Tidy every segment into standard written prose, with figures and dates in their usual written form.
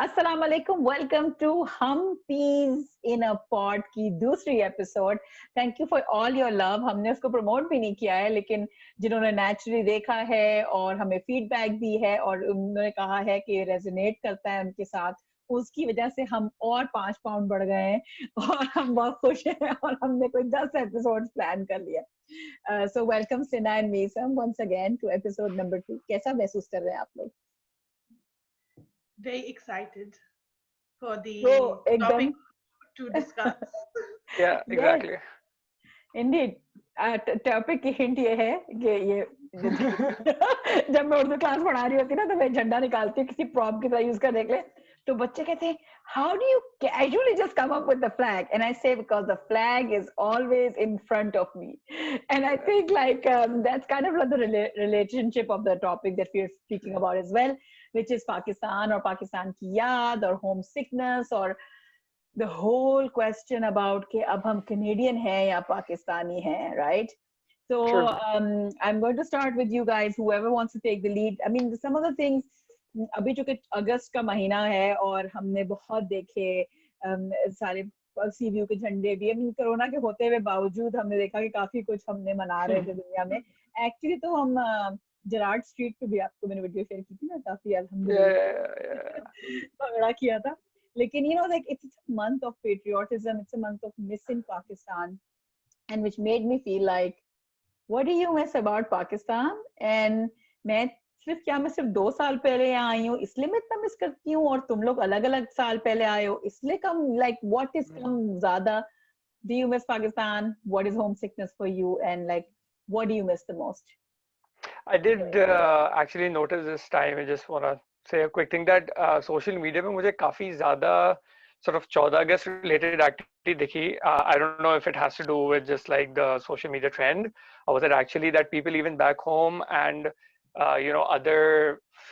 अस्सलाम वालेकुम, welcome to हम पीस इन अ पॉड की दूसरी episode. Thank you for all your love. हमने उसको प्रमोट भी नहीं किया है, लेकिन जिन्होंने नेचुरली देखा है और हमें फीडबैक दी है और उन्होंने कहा है कि रेजोनेट करता है उनके साथ, उसकी वजह से हम और 5 पाउंड बढ़ गए हैं और हम बहुत खुश हैं और हमने कोई 10 एपिसोड प्लान कर लिया। So welcome Sina and Meesam once again to episode number 2। कैसा महसूस कर रहे हैं आप लोग? Very excited for तो the topic एकदम to discuss. Yeah, yes exactly. Indeed. Topic की हिंट ये है कि ये जब मैं उर्दू क्लास पढ़ा रही होती ना, तो मैं झंडा निकालती हूँ किसी प्रॉप की तरह यूज कर, देख ले। तो बच्चे कहते हैं, how do you casually just come up with the flag? And I say because the flag is always in front of me. And I think like that's kind of the relationship of the topic that we are speaking about as well, which is Pakistan और पाकिस्तान की याद और home sickness और the whole question about कि अब हम Canadian हैं या पाकिस्तानी हैं, right? So Sure. I'm going to start with you guys, whoever wants to take the lead. I mean, some of the things, अभी चूंकि अगस्त का महीना है और हमने बहुत देखे सारे सी व्यू के झंडे भी। I mean, कोरोना के होते हुए बावजूद हमने देखा कि काफी कुछ हमने मना रहे थे दुनिया में। एक्चुअली तो हम जराड स्ट्रीट पे भी, आपको मैंने वीडियो शेयर की थी ना, काफी Yeah, अल्हम्दुलिल्लाह yeah, yeah. झगड़ा किया था। लेकिन like it's a month of patriotism, it's a month of missing Pakistan, and which made me feel like, what do you miss about Pakistan? And मैं सिर्फ 2 साल पहले यहाँ आई हूँ इसलिए मैं इतना मिस करती हूँ, और तुम लोग अलग अलग साल पहले आए हो इसलिए कम, like what is कम ज्यादा? Do you miss Pakistan? What is homesickness for you? And like, what do you miss the most? I did actually notice this time. I just want to say a quick thing that social media पे मुझे काफी ज़्यादा sort of 14 August related activity दिखी. I don't know if it has to do with just like the social media trend, or was it actually that people even back home and other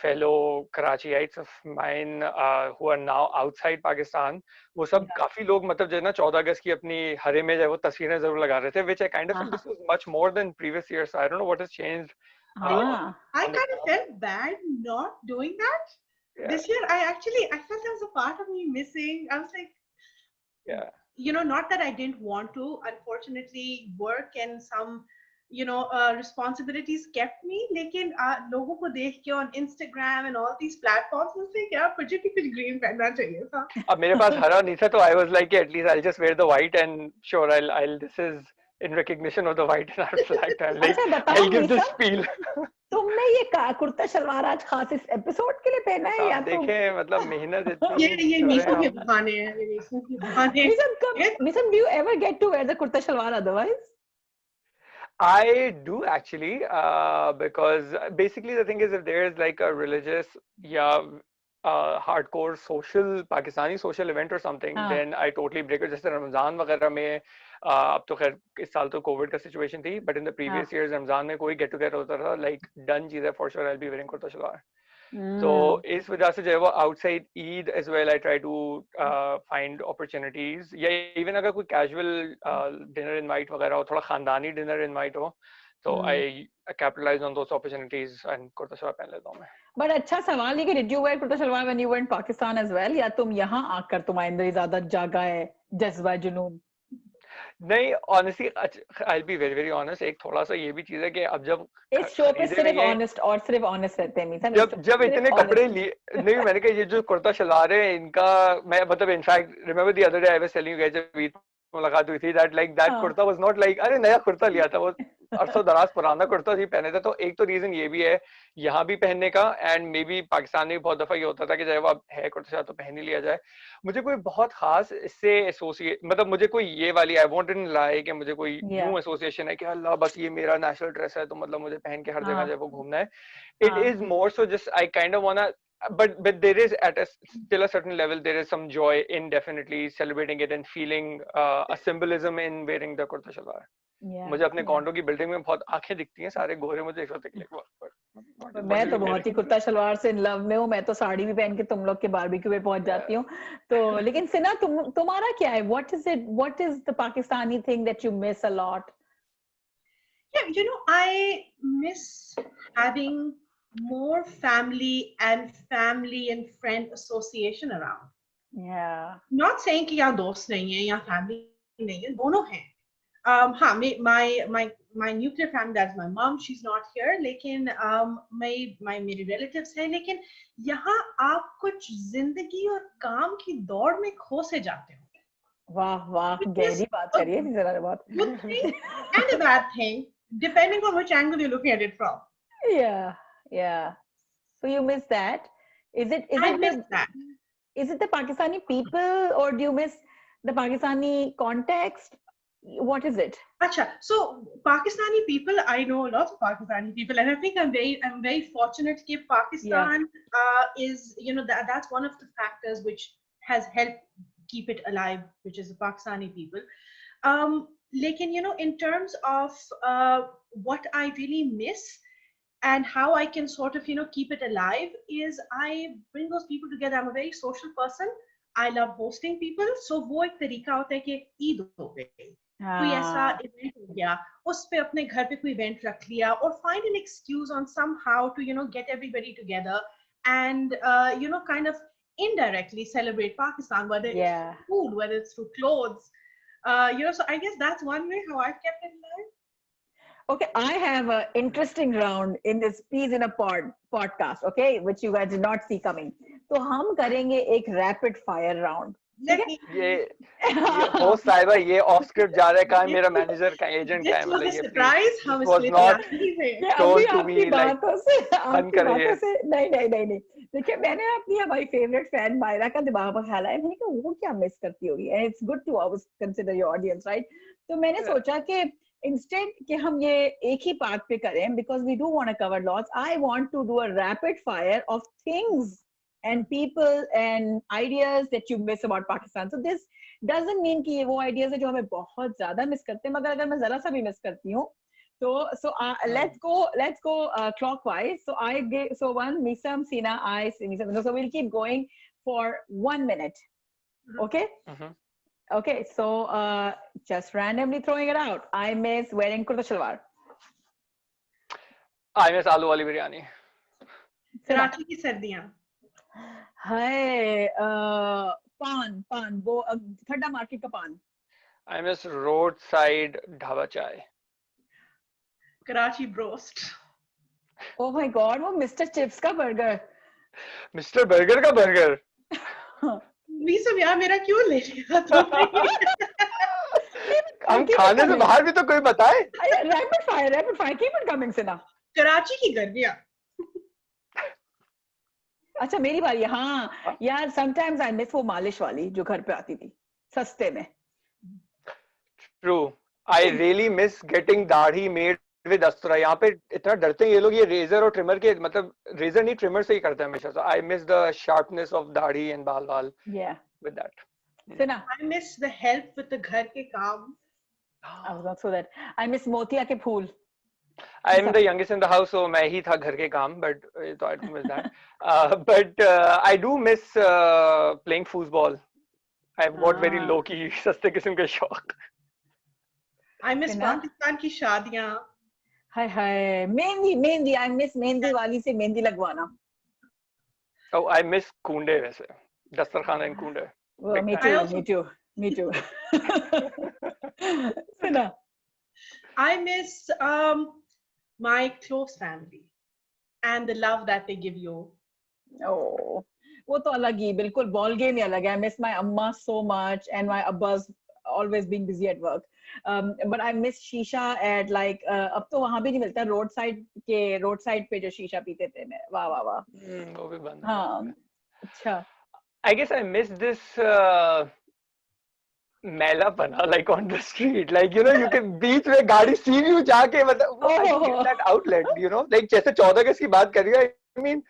fellow Karachiites of mine who are now outside Pakistan, वो सब Yeah. काफी लोग मतलब जो है ना 14 अगस्त की अपनी हरे में जो है वो तस्वीरें जरूर लगा रहे थे, which I kind of feel this was much more than previous years. So I don't know what has changed. हाँ I On the kind of ground. felt bad not doing that. Yeah, This year, I felt there was a part of me missing. I was like, yeah. not that I didn't want to. Unfortunately, work and some, responsibilities kept me. लेकिन लोगों को देख के on Instagram and all these platforms, I was like, यार मुझे भी कुछ green पहनना चाहिए था. अब मेरे पास हरा नहीं था, तो I was like, at least I'll just wear the white, and sure, I'll this is in recognition of the white in our flag. I'm like, अच्छा बताओ I'll give this Misa, spiel. तुमने ये कुर्ता शलवार आज खास इस एपिसोड के लिए पहना है आप या तुम? देखें मतलब मेहनत ये इतनी ये कर रहे हैं मीशो के हम. बहाने हैं, ये मीशो के बहाने. Misam, do you ever get to wear the kurta shalwar otherwise? I do actually, because basically the thing is, if there is like a religious, yeah, hardcore social Pakistani social event or something, हाँ then I totally break it. जैसे रमजान वगैरह में, अब तो खैर इस साल तो कोविड का सिचुएशन थी, but in the हाँ previous years रमजान में कोई get together होता था, like done चीज़ है, for sure I'll be wearing kurta salwar. तो इस वजह से जो है वो outside Eid as well I try to find opportunities, या इवन अगर कोई कैजुअल डिनर इनवाइट वगैरह हो, थोड़ा खानदानी डिनर इनवाइट हो, तो I capitalize on those opportunities and kurta shalwar पहन लेता हूँ मैं. बट अच्छा सवाल है कि did you wear kurta shalwar when you were in Pakistan as well, या तुम यहाँ आकर तुम्हारे अंदर ज्यादा जागा है जज्बा जुनून? नहीं, honestly I be very very honest, एक थोड़ा सा ये भी चीज है कि अब जब इस शो पे खरीदे हुए सिर्फ ये, ऑनेस्ट और सिर्फ ऑनेस्ट रहते हैं मीसा, इस जब शो पे जब सिर्फ इतने कपड़े ऑनेस्ट। लिए नहीं, मैंने कहा ये जो कुर्ता शलवार है इनका, मैं मतलब in fact remember the other day I was telling you guys, जब ईद मुलाकात हुई थी, दैट लाइक दैट हाँ कुर्ता वाज नॉट लाइक अरे नया कुर्ता लिया था, वो अरसों दराज पुराना कुर्ता ही पहने थे. तो एक तो रीजन ये भी है यहाँ भी पहनने का, एंड मे बी पाकिस्तान में भी बहुत दफा ये होता था कि चाहे वो अब है कुर्ता शलवार तो पहन ही लिया जाए. मुझे कोई बहुत खास इससे एसोसिएट, मतलब मुझे कोई ये वाली, आई वोंट इन लाई कि मुझे कोई या यूं एसोसिएशन है कि अल्लाह बस ये मेरा नेशनल ड्रेस है तो मतलब मुझे पहन के हर जगह हाँ जो है वो घूमना है. It हाँ is more so just I kind of wanna, but there is at a still a certain level there is some joy in definitely celebrating it and feeling a symbolism in wearing the kurta shalwar. या मुझे अपने या condor की building में बहुत आंखें दिखती हैं, सारे गोरे मुझे एक साथ दिख पर what मैं do तो you बहुत ही get? कुर्ता शलवार से इन लव में हूँ। मैं तो साड़ी भी पहन के तुम लोग के बारबेक्यू पे पहुंच जाती हूँ। तो लेकिन सिना, तुम्हारा क्या है? What is the Pakistani thing that you miss a lot? Yeah, I miss having more family and friend association around. Yeah. Not saying कि यहाँ दोस्त नहीं है या family नहीं है, दोनों हैं. हाँ, my nuclear family, that's my mom, she's not here, लेकिन मेरे relatives हैं, लेकिन यहाँ आप कुछ जिंदगी और काम की दौड़ में खो से जाते हो. वाह वाह, Which गहरी is बात a करिए जरा बहुत. good thing and a bad thing, depending on which angle you're looking at it from. Yeah, yeah. So you miss that. I miss that. Is it the Pakistani people, or do you miss the Pakistani context? What is it? Acha, so Pakistani people, I know lots of Pakistani people, and I think I'm very fortunate that Pakistan is, that's one of the factors which has helped keep it alive, which is the Pakistani people. Lekin, in terms of what I really miss and how I can sort of, keep it alive, is I bring those people together. I'm a very social person. I love hosting people. So वो एक तरीका होता है कि ईद हो गई, कोई ऐसा इवेंट हो गया, उस पे अपने घर पे कोई इवेंट रख लिया, or find an excuse on somehow to get everybody together and kind of indirectly celebrate Pakistan, whether it's through food, whether it's through clothes, so I guess that's one way how I've kept it alive. Okay, I have an interesting round in this Peas in a Pod podcast, okay, which you guys did not see coming. तो हम करेंगे एक rapid fire round. ये host साहिबा ये of script जा रहा है, कहाँ मेरा मैनेजर का एजेंट का है, मतलब ये सरप्राइज हम was not told to me, like बंद करिए. नहीं देखिए, मैंने अपनी हमारी फेवरेट फैन मायरा का दिमाग में ख्याल आया, मैंने कहा वो क्या मिस करती होगी, and it's good to always consider your audience, right? तो मैंने सोचा कि इंस्टेड कि हम ये एक ही पार्ट पे करें, because we do want to cover lots, I want to do a rapid fire of things and people and ideas that you miss about Pakistan. So this doesn't mean कि ये वो ideas है जो हमें बहुत ज़्यादा miss करते हैं, मगर अगर मैं ज़रा सा भी miss करती हूँ, so let's go clockwise. So one, Misam, Sina, I, Misam. So we'll keep going for 1 minute. Okay? Okay, so just randomly throwing it out. I miss wearing kurta shalwar. I miss aloo wali biryani. Karachi की सर्दियां. हाय पान वो खड्डा market का पान. I miss roadside dhaba चाय. Karachi broast. Oh my God, वो mister chips का बर्गर. मिस्टर बर्गर का बर्गर. मीसम यार मेरा क्यों ले लिया तुमने? हम खाने से बाहर भी तो कोई बताए. Rapid fire, keep it coming, Sina. Karachi की गर्मियां. अच्छा मेरी बारी. हाँ यार, sometimes I miss वो मालिश वाली जो घर पे आती थी सस्ते में. True. I really miss getting दाढ़ी made with अस्त्र. यहाँ पे इतना डरते हैं ये लोग, ये रेजर और ट्रिमर के, मतलब रेजर नहीं ट्रिमर से ही करते हैं हमेशा. So I miss the sharpness of दाढ़ी and बाल. Yeah. With that. Sina. I miss the help with the घर के काम. I was not so that. I miss मोतिया के फूल. I'm the youngest in the house, so मैं ही था घर के काम, but I don't miss that. But I do miss playing foosball. I've got very low key सस्ते किस्म के शौक. I miss पाकिस्तान की शादियां. हाय मेहंदी. I miss मेहंदी वाली से मेहंदी लगवाना. Oh, I miss कूंडे वैसे. दस्तरखान and कूंडे. Well, me too. Sina. I miss my close family and the love that they give you. Oh, वो तो अलग ही, बिल्कुल बॉल गेम ही अलग है. I miss my amma so much and my abbas always being busy at work. But I miss शीशा at like अब तो वहाँ भी नहीं मिलता, रोड साइड पे जो शीशा पीते थे मैं. वाह. वो भी बंद. हाँ अच्छा. I guess I miss this मैलापना, like on the street, like you can बीच में गाड़ी see you जाके, मतलब I get that outlet, like जैसे 14 अगस्त की बात कर रही है. I mean,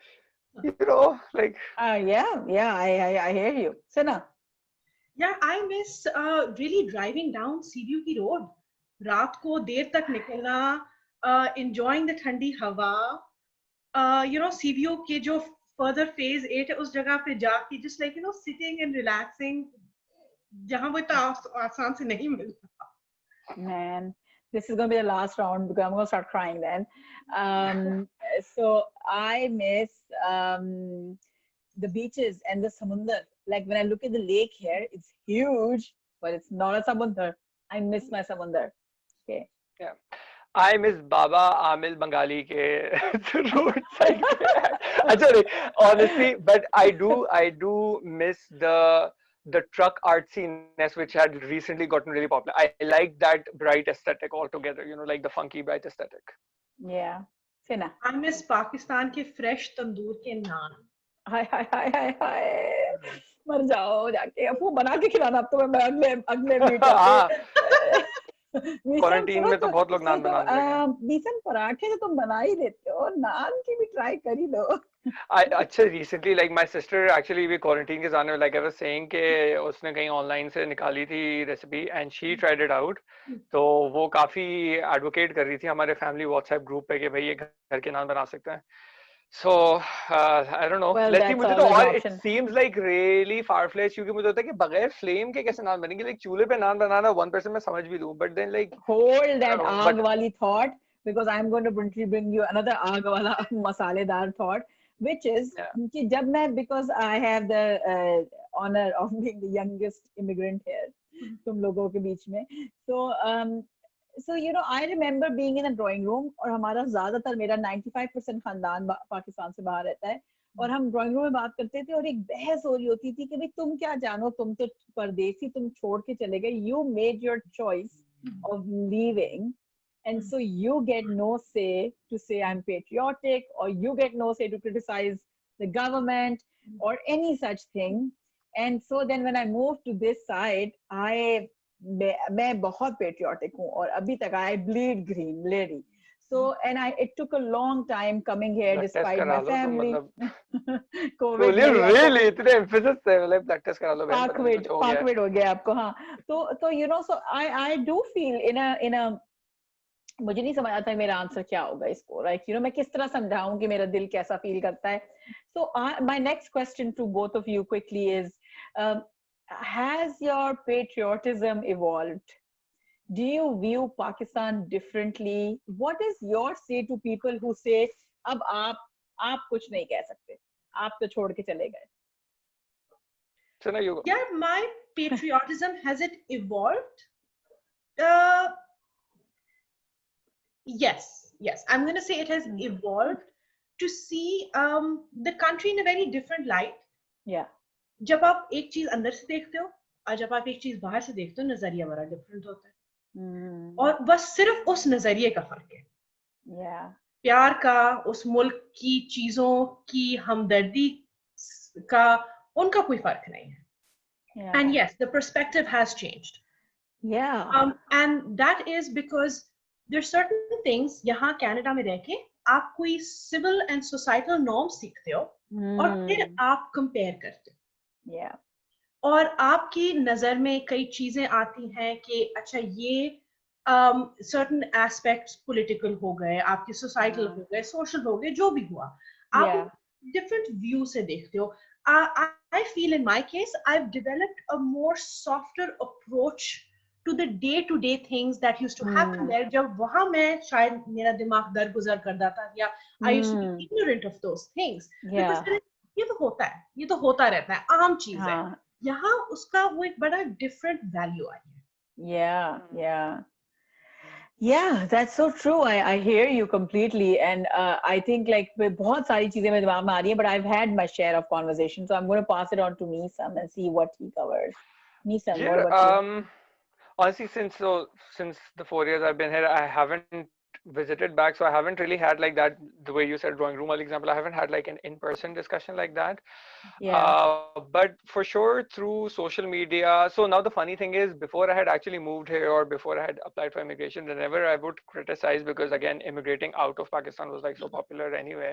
like yeah, I hear you. Sina. Yeah, I miss really driving down CBU की road. रात को देर तक निकलना, enjoying the ठंडी हवा. CBU के जो further phase 8 है उस जगह पे जाके just like sitting and relaxing, जहाँ वो इतना आसान से नहीं मिलता. Man, this is going to be the last round because I'm going to start crying then. So I miss the beaches and the samundar. Like when I look at the lake here, it's huge, but it's not a samundar. I miss my samundar. Okay. Yeah. I miss Baba Amil Bengali ke roadside. Actually, honestly, but I do miss the truck artsiness which had recently gotten really popular. I like that bright aesthetic altogether, you know, like the funky bright aesthetic. Yeah. Fina. I miss Pakistan के fresh तंदूर के नान. हाय हाय हाय हाय हाय मर जाओ जाके अब वो बना के खिलाना अब तो मैं अगले अगले मीटर हाँ, पे क्वारंटीन में तो बहुत लोग नान बनाने लगे हैं। बीसन पराठे तो तुम बना ही लेते हो नान की भी ट्राई कर ही लो अच्छा recently like my sister actually भी quarantine के जाने में like I was saying कि उसने कहीं online से निकाली थी recipe and she tried it out तो वो काफी advocate कर रही थी हमारे family WhatsApp group पे कि भाई ये घर के नान बना सकते हैं so I don't know well let's see that's मुझे तो always और it option seems like really far fetched क्योंकि मुझे होता है कि बगैर flame के कैसे नान बनेंगे like चूल्हे पे नान बनाना one person मैं समझ भी लूँ but then like hold I that don't know आग but वाली thought because I'm going to bring you another आग वाला मसालेदार thought which is yeah कि जब मैं because I have the honor of being the youngest immigrant here तुम लोगों के बीच में so you know I remember being in a drawing room और हमारा ज्यादातर मेरा 95% खानदान पाकिस्तान से बाहर रहता है और हम ड्राइंग रूम में बात करते थे और एक बहस हो रही होती थी कि भाई तुम क्या जानो तुम तो परदेसी तुम छोड़ के चले गए you made your choice of leaving and so you get no say to say I'm patriotic or you get no say to criticize the government or any such thing and so then when I moved to this side मैं बहुत patriotic हूँ और अभी तक I bleed green lady so and it took a long time coming here blood test despite करा my लो तुम family मतलब COVID बोलिए नहीं आपको really इतने emphasis से मतलब blood test करा लो बहन पता नहीं कुछ हो गया है पाकवेट हो गया आपको हाँ तो you know so I do feel in a मुझे नहीं समझ आता मेरा आंसर क्या होगा इसको राइट यू नो मैं किस तरह समझाऊं कि मेरा दिल कैसा फील करता है so my next question to both of you quickly is has your patriotism evolved do you view Pakistan differently what is your say to people who say अब आप कुछ नहीं कह सकते आप तो छोड़ के चले गए so now you go. Yeah, my patriotism, has it evolved? Uh, yes. I'm going to say it has evolved to see the country in a very different light. yeah जब आप एक चीज अंदर से देखते हो और जब आप एक चीज बाहर से देखते हो नजरिया बड़ा डिफरेंट होता है और बस सिर्फ उस नजरिए का फर्क है yeah प्यार का उस मुल्क की चीजों की हमदर्दी का उनका कोई फर्क नहीं है yeah and yes the perspective has changed yeah and that is because there are certain things यहाँ कनाडा में रह के आप कोई civil and societal norms सीखते हो और फिर आप compare करते हो yeah और आपकी नजर में कई चीजें आती हैं कि अच्छा ये certain aspects political हो गए आपके societal हो गए social हो गए जो भी हुआ आप different view से देखते हो I feel in my case I've developed a more softer approach to the day-to-day things that used to happen there जब वहाँ मैं शायद मेरा दिमाग दरगुजर करता था या I used to be ignorant of those things because ये तो होता है ये तो होता रहता है आम चीज है यहाँ उसका वो एक बड़ा different value आई है Yeah, that's so true. I hear you completely, and I think like with बहुत सारी चीजें मेरे दिमाग में आ रही हैं, but I've had my share of conversation, so I'm going to pass it on to Nisam and see what he covers. Nisam, what about you? Honestly, since the 4 years I've been here, I haven't visited back, so I haven't really had like that. The way you said drawing room, for example, I haven't had like an in-person discussion like that. But for sure through social media. So now the funny thing is, before I had actually moved here or before I had applied for immigration, whenever I would criticize, because again, immigrating out of Pakistan was like so popular anyway,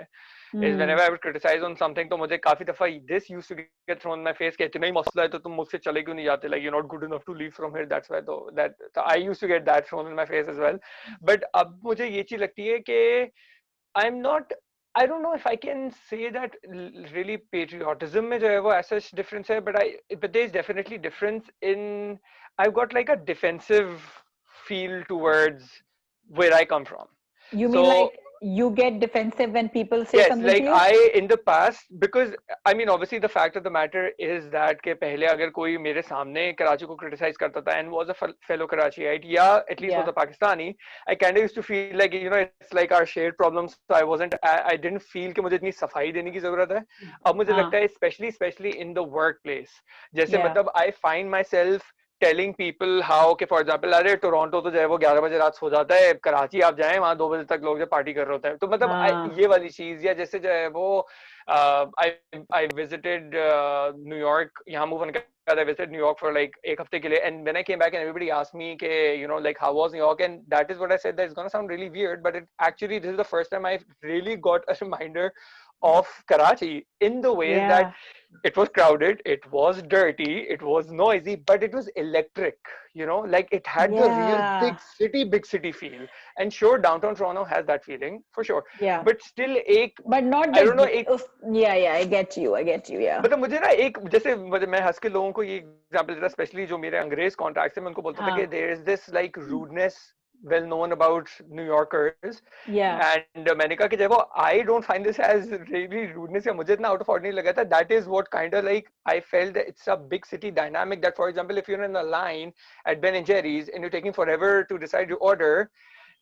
is whenever I would criticize on something, तो मुझे काफी दफा this used to get thrown in my face कि इतना ही मसला है तो तुम मुझसे चले क्यों नहीं जाते, like you're not good enough to leave from here, that's why though that so I used to get that thrown in my face as well. But अब मुझे ये चीज लगती है कि I'm not, I don't know if I can say that really patriotism में जो है वो as such difference है, but there's definitely difference in, I've got like a defensive feel towards where I come from. You mean like you get defensive when people say Yes, something to like you? I in the past, because I mean obviously the fact of the matter is that के पहले अगर कोई मेरे सामने कराची को criticize करता था and was a fellow Karachiite या at least was Yeah. a Pakistani, I kind of used to feel like, you know, it's like our shared problems. So I didn't feel कि मुझे इतनी सफाई देने की जरूरत है. अब मुझे हाँ. लगता है especially in the workplace, जैसे Yeah. मतलब I find myself telling people how कि for example अरे टोरंटो तो जो है वो 11 बजे रात सो जाता है, कराची आप जाएं वहां 2 बजे तक लोग जो पार्टी कर रहे होते हैं, तो मतलब हाँ. ये वाली चीज, या जैसे जो है वो I visited New York, यहाँ मूव होने के बाद I visited New York for like एक हफ्ते के लिए, and when I came back and everybody asked me कि you know like how was New York, and that is what I said, that it's gonna sound really weird, but it actually this is the first time I really got a reminder of Karachi in the ways that it was crowded, it was dirty, it was noisy, but it was electric, you know, like it had the real big city feel. And sure, downtown Toronto has that feeling for sure. Yeah. But still but not I don't know, I get you, yeah. मतलब मुझे ना एक जैसे मैं हंस के लोगों को ये एग्जांपल देता, स्पेशली जो मेरे अंग्रेज कॉन्टैक्ट्स हैं, मैं उनको बोलता था कि there is this like rudeness well known about New Yorkers. Yeah. And मैंने कहा कि जब वो I don't find this as really rudeness या मुझे इतना out of ordinary लगा था. That is what kind of like I felt that it's a big city dynamic, that for example if you're in a line at Ben and Jerry's and you're taking forever to decide your order,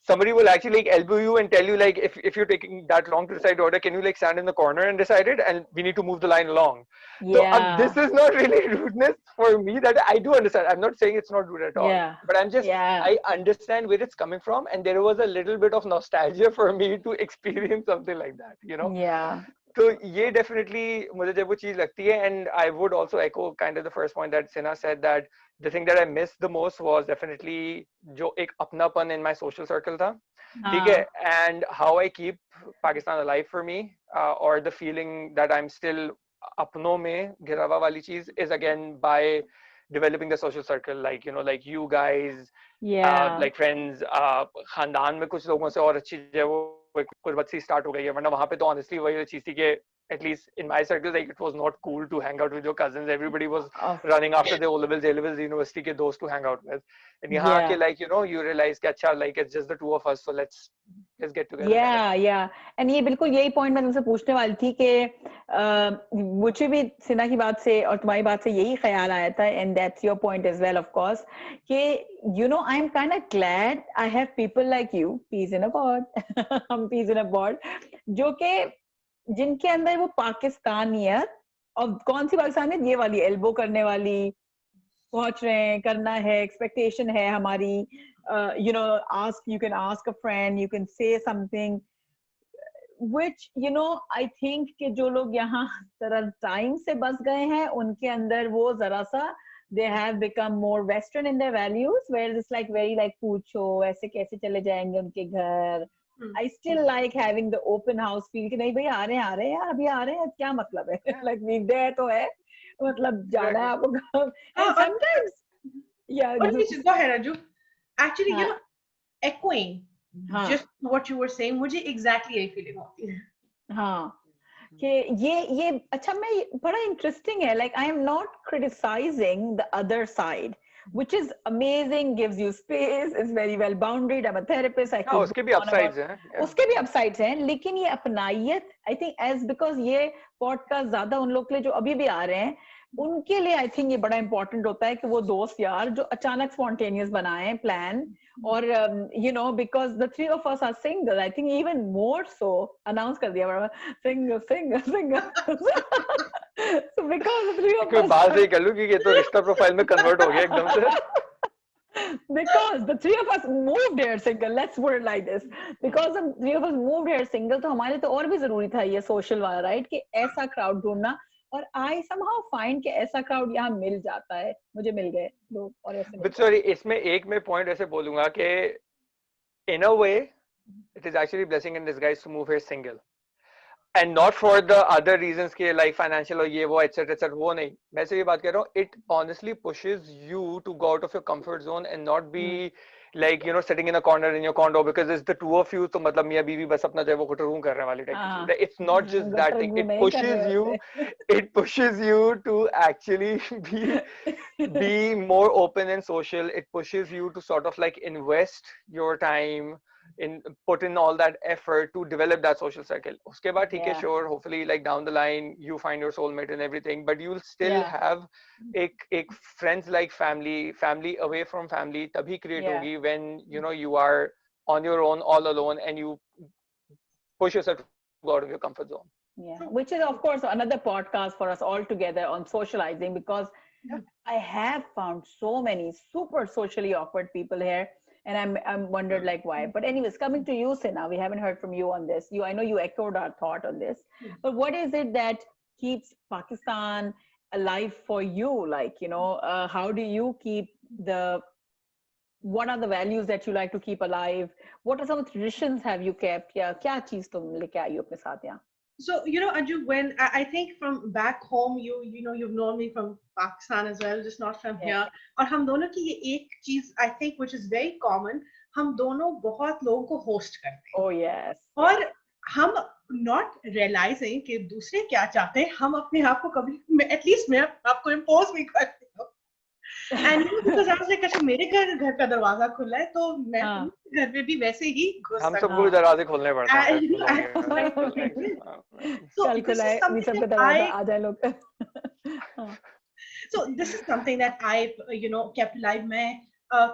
somebody will actually like elbow you and tell you like if you're taking that long to decide order, can you like stand in the corner and decide it, and we need to move the line along. Yeah. So this is not really rudeness for me, that I do understand. I'm not saying it's not rude at all. Yeah. But I'm just I understand where it's coming from, and there was a little bit of nostalgia for me to experience something like that, you know. Yeah. So ये definitely मुझे जब वो चीज लगती है, and I would also echo kind of the first point that Sina said, that the thing that I missed the most was definitely जो एक अपनापन in my social circle था, ठीक है, and how I keep Pakistan alive for me, or the feeling that I'm still अपनों में घिरा हुआ वाली चीज is again by developing the social circle, like you know, like you guys, like friends, खानदान में कुछ लोगों से और अच्छी जो है वो कुछ बच्ची स्टार्ट हो गई है, वरना वहां पे तो honestly वही चीज थी कि at least in my circle, like it was not cool to hang out with your cousins. Everybody was running after the O-levels, A-levels, university के दोस्त to hang out with. And यहाँ के like you know you realize कि अच्छा like it's just the two of us, so let's get together. Yeah. And ये बिल्कुल यही point मैं तुमसे पूछने वाली थी कि मुझे भी सिना की बात से और तुम्हारी बात से यही ख्याल आया था, and that's your point as well, of course, कि you know I'm kind of glad I have people like you, peas in a pod, हम peas in a pod, जो कि जिनके अंदर वो पाकिस्तानियत, और कौन सी पाकिस्तानियत, ये वाली एल्बो करने वाली, पहुंच रहे हैं, करना है, एक्सपेक्टेशन है हमारी, you know, you can ask a friend, you can say something, which you know I think कि जो लोग यहाँ जरा टाइम से बस गए हैं, उनके अंदर वो जरा सा they have become more Western in their values, where it's like very like पूछो ऐसे कैसे चले जाएंगे उनके घर. I still like having the open house feel कि नहीं भाई आ रहे हैं यार, अभी आ रहे हैं, क्या मतलब है, like weekday है तो है, मतलब जाना है आपको. And sometimes go ahead Raju. Actually you know, echoing just what you were saying, मुझे exactly यही feeling होती है. हाँ कि ये अच्छा, मैं बड़ा interesting है, like I am not criticizing the other side, which is amazing, gives you space, is very well boundaried. I'm a therapist. उसके भी upsides हैं. उसके भी upsides हैं, लेकिन ये अपनाइयत, I think as because ये podcast ज़्यादा उन लोग के लिए जो अभी भी आ रहे हैं, उनके लिए I think ये बड़ा important होता है कि वो दोस्त यार जो अचानक spontaneous बनाएं plan, और you know, because the three of us are single, I think even more so announce कर दिया single. So because the three of us बात सही कर लूं कि ये तो रिश्ता प्रोफाइल में कन्वर्ट हो गया एकदम से. Because the three of us moved here single, let's put it like this, because the three of us moved here single, तो हमारे तो और भी जरूरी था ये social वाला, right, कि ऐसा crowd ढूंढना, और I somehow find कि ऐसा crowd यहाँ मिल जाता है, मुझे मिल गए लोग और ऐसे. But sorry, इसमें एक मैं point ऐसे बोलूँगा कि in a way it is actually blessing in disguise to move here single, and not for the other reasons के like financial और ये वो etc वो नहीं, मैं सिर्फ ये बात कर रहा हूँ, it honestly pushes you to go out of your comfort zone and not be like you know sitting in a corner in your condo because it's the two of you, तो मतलब मियाँ बीवी बस अपना जो है वो गुटरू करने वाली type. It's not just that thing, it pushes you to actually be more open and social. It pushes you to sort of like invest your time put in all that effort to develop that social circle. Uske baad theek hai, Yeah. sure, hopefully like down the line you find your soulmate and everything, but you'll still Yeah. have ek friends like family away from family tabhi create Yeah. hogi when you are on your own, all alone, and you push yourself to go out of your comfort zone. Yeah, which is of course another podcast for us all together on socializing, because I have found so many super socially awkward people here, and I'm wondered like why. But anyways, coming to you, Sina, we haven't heard from you on this. I know you echoed our thought on this, but what is it that keeps Pakistan alive for you? Like, how do you keep what are the values that you like to keep alive? What are some of the traditions have you kept? या क्या चीज तुम लेके आई हो अपने साथ यहाँ? So, Anju, when I think from back home, you've known me from Pakistan as well, just not from here. और हम दोनों की ये एक चीज, I think, which is very common, हम दोनों बहुत लोगों को host करते हैं. Oh yes. और हम not realizing कि दूसरे क्या चाहते हैं, हम अपने आप को कभी, at least मैं आपको impose नहीं करती हूँ. And because I was like, अच्छा मेरे घर का दरवाजा खुला है, तो मैं घर में भी वैसे ही घुस सकता हूँ. हम सबको दरवाजे खोलने पड़ते हैं. कल खुला है, ये सबका दरवाजा आ जाए लोग. So this is something that I, kept alive. मैं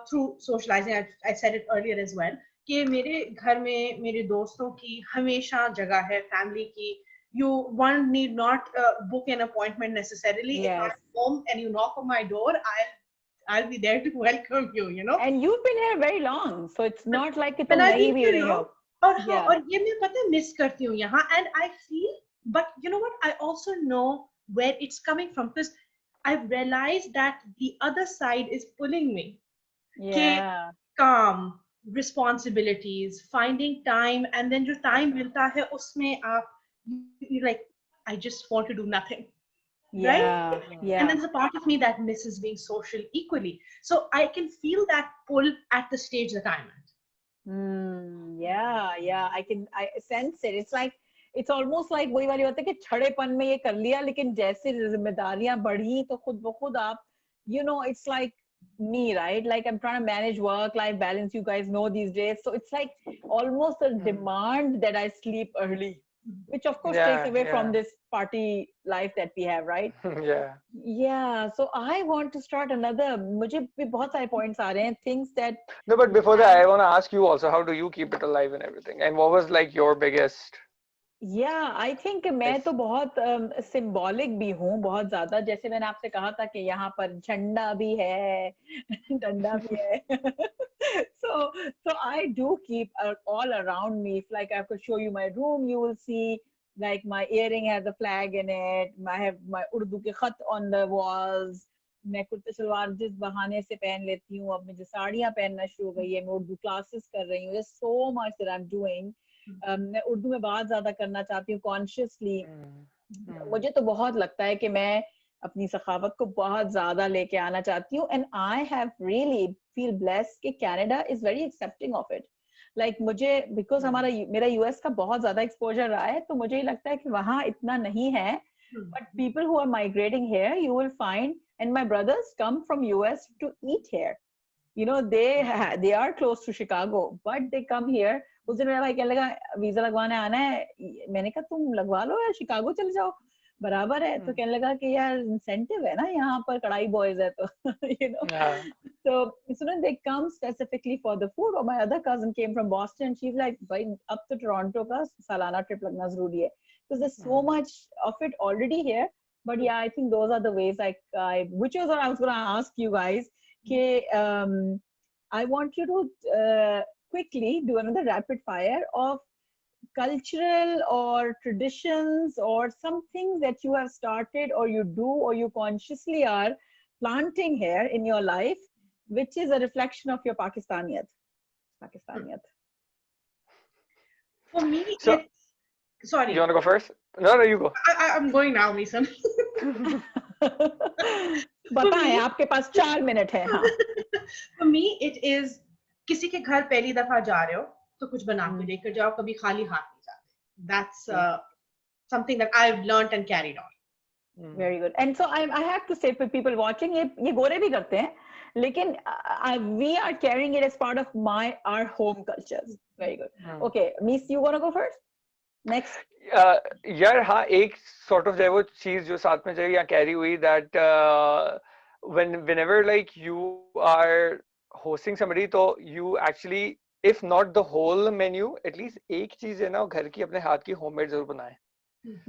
through socializing, I said it earlier as well, कि मेरे घर में मेरे दोस्तों की हमेशा जगह है, family की. One need not book an appointment necessarily. Yes. If I'm home and you knock on my door, I'll be there to welcome you. And you've been here very long, so it's not like कि तुम नहीं भी रही हो. और ये मैं पता है miss करती हूँ यहाँ, and I feel, but you know what? I also know where it's coming from, because I've realized that the other side is pulling me. Yeah. Calm, responsibilities, finding time, and then जो time मिलता है उसमें आप you're like, I just want to do nothing. Yeah, right? Yeah. And there's a part of me that misses being social equally. So I can feel that pull at the stage that I'm at. Yeah. I sense it. It's almost like वही वाली बात है कि छड़ेपन में ये कर लिया, लेकिन जैसे जिम्मेदारियां बढ़ी तो खुद ब खुद आप, it's like me, right? Like I'm trying to manage work-life balance. You guys know these days. So it's like almost a demand that I sleep early, which of course takes away from this party life that we have, right? Yeah. So I want to start another. मुझे भी बहुत सारे points आ रहे हैं, things that. No, but before that, I want to ask you also, how do you keep it alive and everything? And what was like your biggest? Yeah, I think मैं तो बहुत symbolic भी हूँ, बहुत ज़्यादा. जैसे मैंने आपसे कहा था कि यहाँ पर झंडा भी है, डंडा भी है. So I do keep all around me. If like I could show you my room, you will see like my earring has a flag in it. I have my Urdu के खत on the walls. मैं कुर्ते सलवार जिस बहाने से पहन लेती हूँ, अब मुझे साड़ियाँ पहनना शुरू हो गई है. मैं उर्दू classes कर रही हूँ. There's so much that I'm doing. मैं उर्दू में बात ज्यादा करना चाहती हूँ कॉन्शियसली. मुझे तो बहुत लगता है कि मैं अपनी सखावत को बहुत ज्यादा लेके आना चाहती हूँ. And I have really feel blessed कि Canada is very accepting of it. Like मुझे बिकॉज मेरा यूएस का बहुत ज्यादा एक्सपोजर रहा है, तो मुझे लगता है कि वहाँ इतना नहीं है. But people who are migrating here, you will find, and my brothers come from US to eat here. They are close to Chicago, but they come here. उस दिन मेरा भाई कहने लगा वीजा लगवाने आना है. मैंने कहा तुम लगवा लो यार, शिकागो चले जाओ, बराबर है. तो कहने लगा कि यार इंसेंटिव है ना, यहाँ पर कड़ाई बॉयज है तो so they come specifically for the food. Or my other cousin came from Boston. She's like, भाई अब तो टोरंटो का सालाना ट्रिप लगना जरूरी है, because there's so much of it already here. But yeah, I think those are the ways which was what I was going to ask you guys. I want you to quickly do another rapid fire of cultural or traditions or some things that you have started or you do or you consciously are planting here in your life, which is a reflection of your Pakistaniyat. For me, so, sorry. You want to go first? No, you go. I'm going now, Misan. बताएं, आपके पास 4 minute है. हाँ. For me, it is किसी के घर पहली दफा जा रहे हो तो कुछ बना के लेकर जाओ, कभी खाली हाथ नहीं जाते. That's something that I've learned and carried on. Very good. And so I have to say for people watching, ये गोरे भी करते हैं, लेकिन we are carrying it as part of our home cultures. Very good. Okay, Miss, you wanna go first? Next. यार हाँ, एक sort of जो है वो चीज जो साथ में चाहिए या कैरी हुई that whenever like you are hosting somebody, तो you actually if not the whole menu, at least एक चीज है ना, घर की अपने हाथ की homemade जरूर बनाए.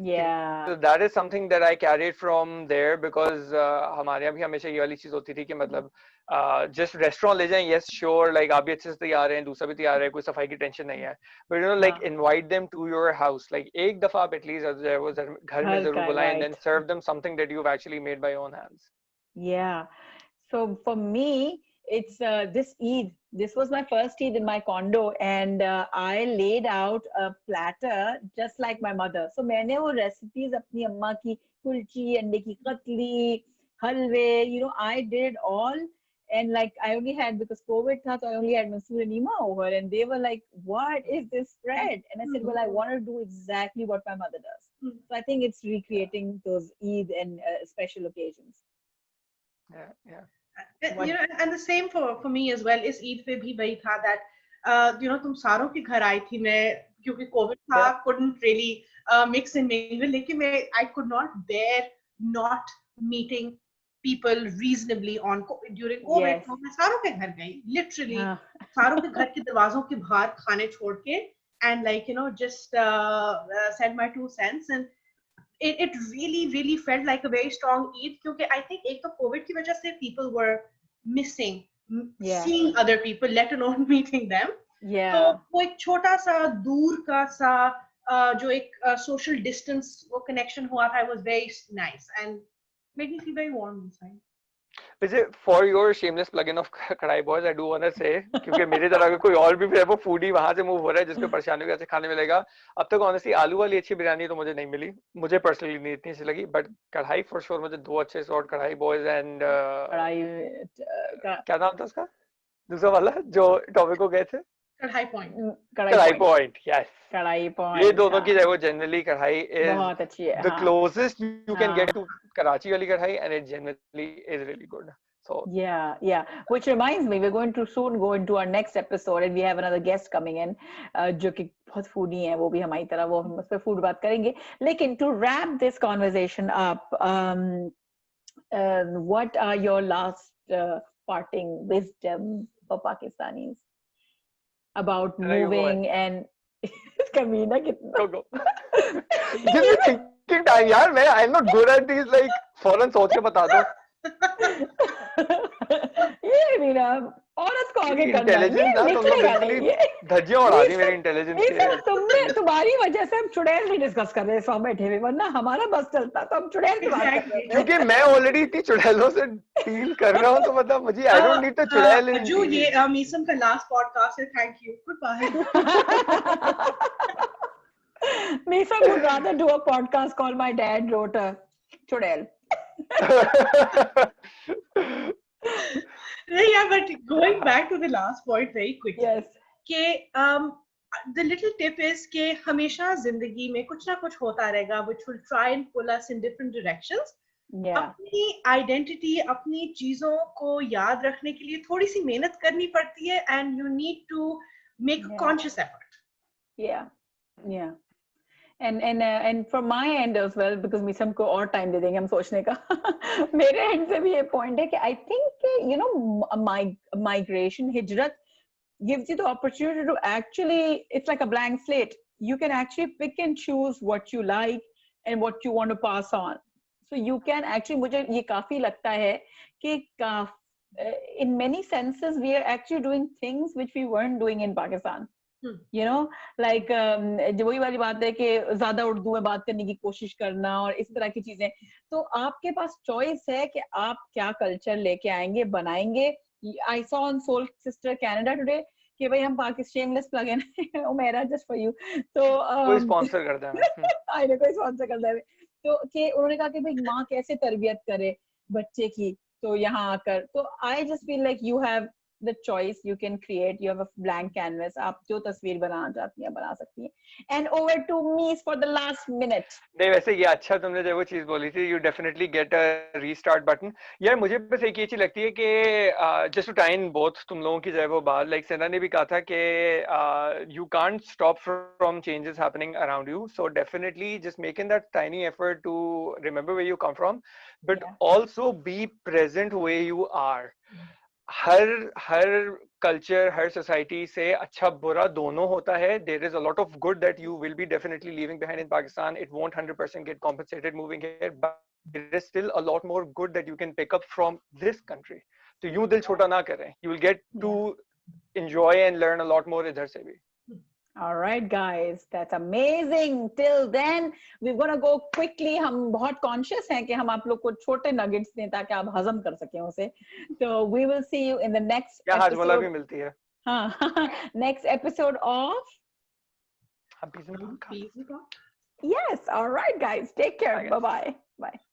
Yeah. So that is something that I carried from there because हमारे यहाँ भी हमेशा ये वाली चीज होती थी कि मतलब just restaurant ले जाएं, yes sure, like आप भी अच्छे से तैयार हैं, दूसरा भी तैयार है, कोई सफाई की टेंशन नहीं है, but you know like invite them to your house, like एक दफा आप at least जो है वो घर में जरूर बुलाएं, and then serve them something that you've actually made by your own hands. Yeah. So for me, it's this Eid. This was my first Eid in my condo, and I laid out a platter just like my mother. So मैंने वो recipes अपनी अम्मा की कुलची, अंडे की कतली, हलवे, you know, I did all. And like I only had, because COVID tha, so I only had Mansoor and Ima over, and they were like, "What is this spread?" And I said, "Well, I want to do exactly what my mother does." So I think it's recreating those Eid and special occasions. Yeah. You know, and the same for me as well. इस ईद पे भी वही था that you know तुम सारों के घर आई थी मैं, क्योंकि कोविड था, couldn't really mix and mingle, लेकिन मैं I could not bear not meeting people reasonably on during COVID. तो मैं सारों के घर गई, literally सारों के घर के दरवाजों के बाहर खाने छोड़ के, and like you know just said my 2 cents, and it really felt like a very strong Eid, क्योंकि I think एक तो COVID की वजह से people were missing seeing other people, let alone meeting them. तो वो एक छोटा सा दूर का सा जो एक social distance वो connection हुआ था, was very nice and made me feel very warm inside. For your shameless plug-in of कढ़ाई boys, I do want to say, क्योंकि मेरे तरह का कोई और भी वो फूडी वहां से मूव हो रहा है जिसको परेशानी कैसे खाने मिलेगा, अब तक ऑनेस्टली आलू वाली अच्छी बिरयानी तो मुझे नहीं मिली, मुझे पर्सनली नहीं इतनी अच्छी लगी, बट कढ़ाई फॉर श्योर मुझे 2 अच्छे सॉर्ट कढ़ाई बॉयज एंड क्या नाम था उसका दूसरा वाला जो टॉपिको गए थे, कढ़ाई पॉइंट, यस, कढ़ाई पॉइंट, ये दोनों की जगह जनरली कढ़ाई इज बहुत अच्छी है, the closest you can get to Karachi wali kadhai, and it generally is really good. So yeah, which reminds me, we're going to soon go into our next episode, and we have another guest coming in जो कि बहुत foodie है, वो भी हमारी तरह, वो हम उस पे food बात करेंगे. लेकिन to wrap this conversation up, what are your last parting wisdom for Pakistanis about moving and कमीना कितना go. Give me thinking time यार, मैं I'm not good at these, like फौरन सोच के बता दो. ये मेरा औरत को आगे करना है, धज्जियां उड़ा दी मेरी इंटेलिजेंस के. तुम्हारी वजह से हम चुड़ैल नहीं डिस्कस कर रहे हैं सब बैठे हुए, वरना हमारा बस चलता तो हम चुड़ैल की बात कर रहे हैं. क्योंकि मैं ऑलरेडी इतनी चुड़ैलों से डील कर रहा हूँ, तो मतलब मुझे आई डोंट नीड द चुड़ैल. जो ये मीसम का लास्ट पॉडकास्ट है, thank you, goodbye. Misa would rather do a podcast called My Dad Wrote a Chudel. Yeah, but going back to the last point very quickly. Yes. कि the little tip is कि हमेशा जिंदगी में कुछ ना कुछ होता रहेगा which will try and pull us in different directions. Yeah. अपनी आइडेंटिटी, अपनी चीजों को याद रखने के लिए थोड़ी सी मेहनत करनी पड़ती है, and you need to make a conscious effort. Yeah. And from my end as well, because Misam को और time दे देंगे हम सोचने का. मेरे end से भी ये point है कि I think you know migration, hijrat gives you the opportunity to actually, it's like a blank slate. You can actually pick and choose what you like and what you want to pass on. So you can actually, मुझे ये काफी लगता है कि in many senses we are actually doing things which we weren't doing in Pakistan. You know, like जो वही वाली बात है कि ज्यादा उर्दू में बात करने की कोशिश करना और इस तरह की चीजें, तो आपके पास चॉइस है कि आप क्या कल्चर लेके आएंगे, बनाएंगे. I saw on Soul Sister Canada today कि भाई हम shameless plug-in ओ मेरा just for you, तो कोई स्पॉन्सर करता है. आई नो कोई स्पॉन्सर करता है, तो कि उन्होंने कहा कि भाई माँ कैसे तरबियत करे बच्चे की, तो यहाँ आकर, तो I just feel like you have the choice. You can create. You have a blank canvas. आप जो तस्वीर बनाना चाहती हैं बना सकती हैं. And over to me for the last minute. नहीं वैसे ये अच्छा तुमने जब वो चीज बोली थी, you definitely get a restart button. यार मुझे बस एक ये चीज लगती है कि just to tie in both तुम लोगों की जो है वो बात, like सेना ने भी कहा था कि you can't stop from changes happening around you, so definitely just making that tiny effort to remember where you come from, but Yeah. also be present where you are. हर कल्चर, हर society से अच्छा बुरा दोनों होता है. There is a lot of good that you will be definitely leaving behind in Pakistan. It won't 100% get compensated moving here, but there is still a lot more good that you can pick up from this country. तो यूं दिल छोटा ना करें. You will get to enjoy and learn a lot more इधर से भी. All right, guys, that's amazing. Till then, we're gonna go quickly. हम बहुत conscious हैं कि हम आप लोग को छोटे nuggets दें ताकि आप हजम कर सकें उसे. So we will see you in the next क्या हाजमोला भी episode. मिलती है. हाँ, next episode of. हम pizza Peace. Yes. All right, guys. Take care. Bye, guys. Bye-bye. Bye.